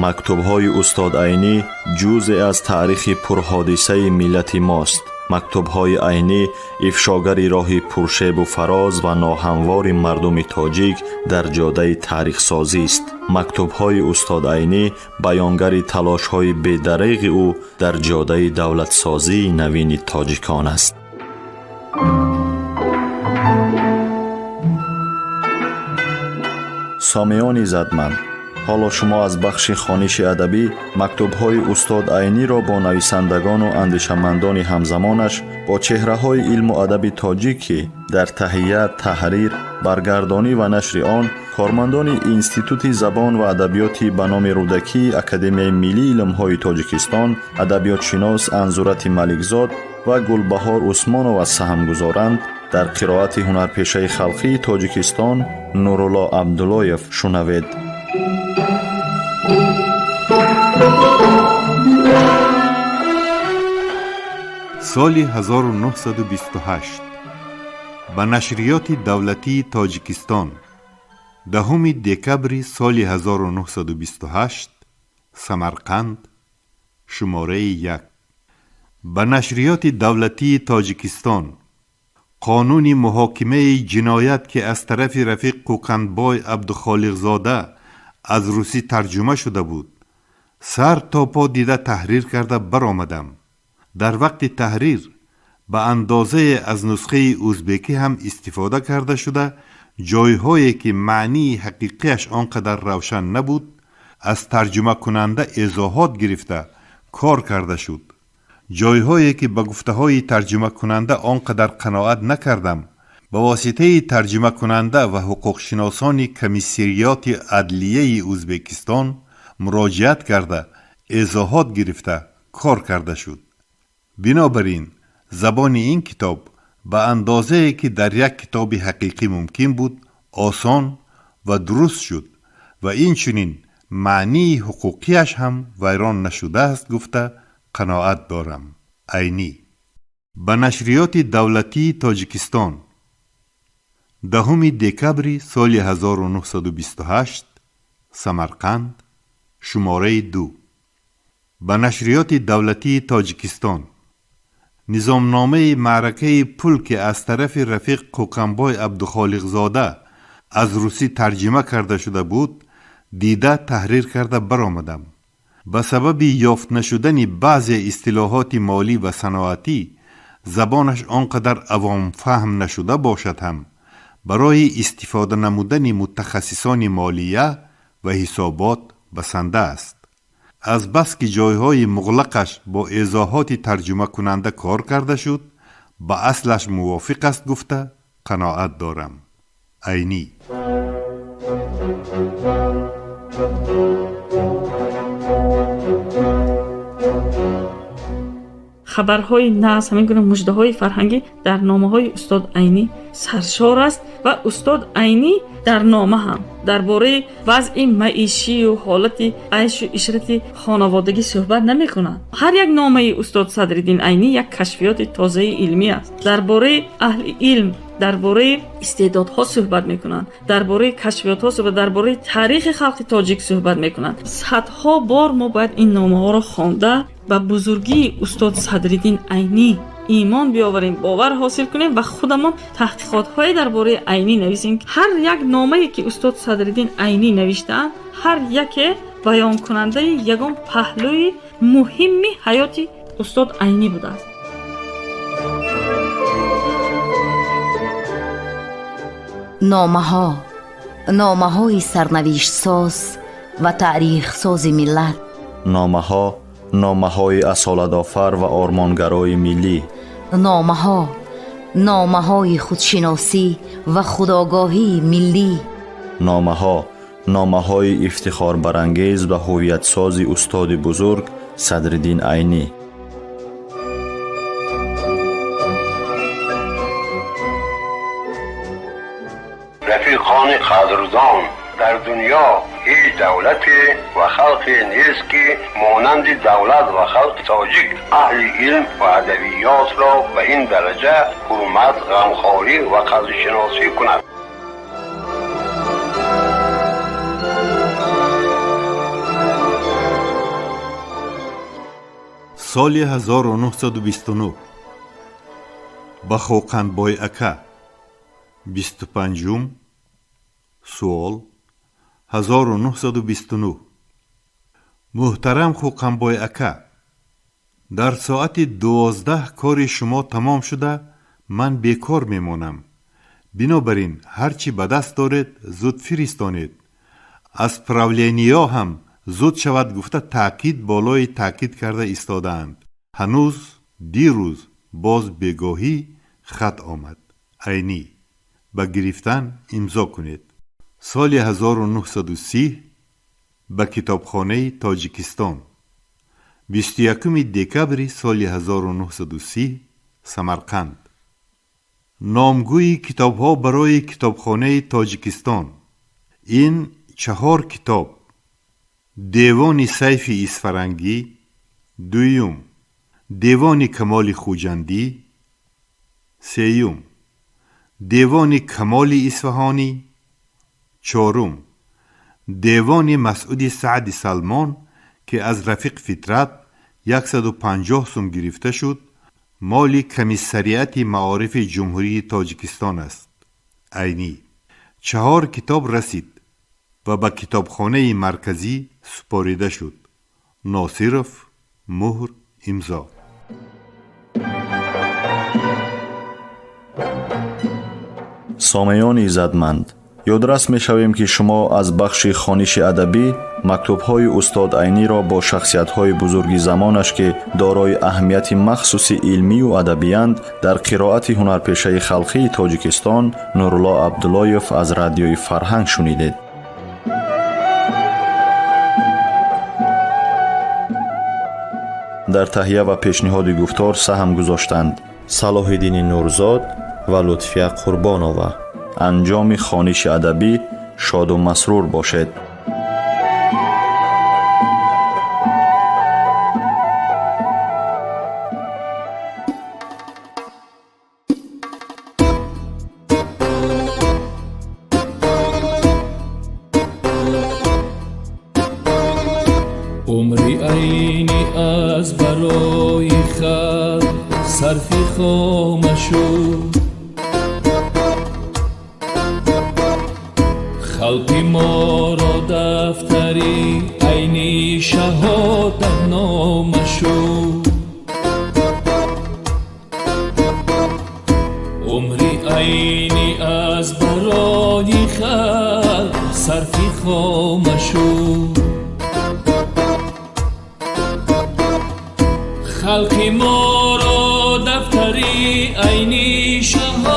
مکتوب‌های استاد عینی جزئی از تاریخ پرحادثه ملت ماست. مکتوب‌های عینی افشاگری راه پرشیب و فراز و ناهموار مردم تاجیک در جاده تاریخ سازی است. مکتوب‌های استاد عینی بیانگر تلاش‌های بی‌دریغ او در جاده دولت سازی نوین تاجیکان است. سامیان عزتمند، حالا شما از بخش خوانش ادبی مکتوب‌های استاد عینی را با نویسندگان و اندیشمندان همزمانش با چهره‌های علم و ادب تاجیک که در تهیه، تحریر، برگردانی و نشر آن کارمندان اینستیتوت زبان و ادبیات به نام رودکی اکادمی ملی علم‌های تاجیکستان، ادبیات شناس انزورت ملکزاد و گلبهار عثمانова سهم گذارند، در قرائت هنرپیشه خلقی تاجیکستان نورالله عبداللهیف شنوید. سال 1928 به نشریات دولتی تاجیکستان، 10 دکبر سال 1928 سمرقند، شماره 1. به نشریات دولتی تاجیکستان، قانون محاکمه جنایت که از طرف رفیق قوقندبای عبدالخالق زاده از روسی ترجمه شده بود، سر تا پا دیده تحریر کرده برآمدم. در وقت تحریر به اندازه از نسخه ازبکی هم استفاده کرده شده، جایهایی که معنی حقیقیش آنقدر روشن نبود از ترجمه کننده ایضاحات گرفته کار کرده شد. جایهایی که به گفته های ترجمه کننده آنقدر قناعت نکردم، با واسطه ترجمه کننده و حقوق شناسان کمیسریات عدلیه ازبکستان مراجعت کرده ایضاحات گرفته کار کرده شد. بنابراین زبان این کتاب به اندازه که در یک کتاب حقیقی ممکن بود آسان و درست شد و این چنین معنی حقوقیش هم ویران نشده است گفته قناعت دارم. عینی. به نشریات دولتی تاجیکستان، 10 دکبر سال 1928 سمرقند، شماره 2. به نشریات دولتی تاجیکستان، نظامنامه معرکه پل که از طرف رفیق قوقندبای عبدالخالق زاده از روسی ترجمه کرده شده بود دیده تحریر کرده برآمدم. به سبب یافت نشدن بعضی اصطلاحات مالی و صنعتی زبانش آنقدر عوام فهم نشده باشد هم برای استفاده نمودن متخصصان مالیه و حسابات بسنده است. از بس که جایهای مغلقش با ایضاحات ترجمه کننده کار کرده شد با اصلش موافق است گفته قناعت دارم. عینی. خبرهای ناز، همین گونه مژده‌های فرهنگی در نامه‌های استاد عینی سرشار است و استاد عینی در نامه هم درباره وضع معیشی و حالت عیش و عشرت خانوادگی صحبت نمی‌کنند. هر یک نامه استاد صدرالدین عینی یک کشفیات تازه علمی است. درباره اهل علم، درباره استعدادها صحبت میکنند، درباره کشفیات‌ها صحبت، درباره تاریخ خلق تاجیک صحبت میکنند. صدها بار ما باید این نامه‌ها را خوانده به بزرگی استاد صدرالدین عینی ایمان بیاوریم، باور حاصل کنیم و خودمان تحقیقات‌های درباره عینی نویسیم. هر یک نامه‌ای که استاد صدرالدین عینی نوشتند، هر یک بیان کننده یگان پهلوی مهمی حیات استاد عینی بوده است. نامه‌های سرنوشت ساز و تاریخ ساز ملت. نامه‌های اصالت‌آفر و آرمانگرای ملی. نامه‌های خودشناسی و خودآگاهی ملی. نامه‌های افتخار برانگیز و هویت ساز استاد بزرگ صدرالدین عینی. رفیقان قدردان، در دنیا هیچ دولتی و خلقی نیست که مانند دولت و خلق تاجیک اهل علم و ادبیات را به این درجه حرمت، غمخواری و قدرشناسی کند. سال 1929 با خوقندبای اکا 25 سوال 1929 محترم خوقندبای اکا، در ساعت 12 کار شما تمام شده من بیکار میمانم. بنابراین هرچی به دست دارید زود فرستانید. از پراولینیا هم زود شود گفته تاکید بالای تاکید کرده ایستادند. هنوز دیروز باز بگاهی خط آمد. عینی به گرفتن امضا کنید. سال 1930 به کتابخانه تاجیکستان 21 دکبر سال 1930 سمرقند. نامگوی کتاب ها برای کتابخانه تاجیکستان. این 4 کتاب: دیوان سیف اسفرنگی، دویم دیوان کمال خوجندی، سیوم دیوان کمال اصفهانی، چهارم دیوان مسعود سعد سلمان که از رفیق فطرت 150 سوم گرفته شد، مال کمیسریت معارف جمهوری تاجیکستان است. عینی 4 کتاب رسید و به کتابخانه مرکزی سپاریده شد. ناصرف، مهر، امضا. سامعان عزتمند، یادرس می‌شویم که شما از بخش خوانش ادبی مکتوب‌های استاد عینی را با شخصیت‌های بزرگ زمانش که دارای اهمیت مخصوص علمی و ادبی‌اند در قرائت هنرپیشه خلقی تاجیکستان نورالله عبداللهیف از رادیوی فرهنگ شنیدید. در تهیه و پیشنهاد گفتار سهم گذاشتند صلاح‌الدین نورزاد و لطفیه قربانова. انجام خوانش ادبی شاد و مسرور باشد. عمری عینی از برای خلق صرفی خامشو، خلقی ما را دفتری عینی شهادت نامشو. عمری عینی از برای خلق صرفی خامشو، خلقی ما را دفتری عینی شهادت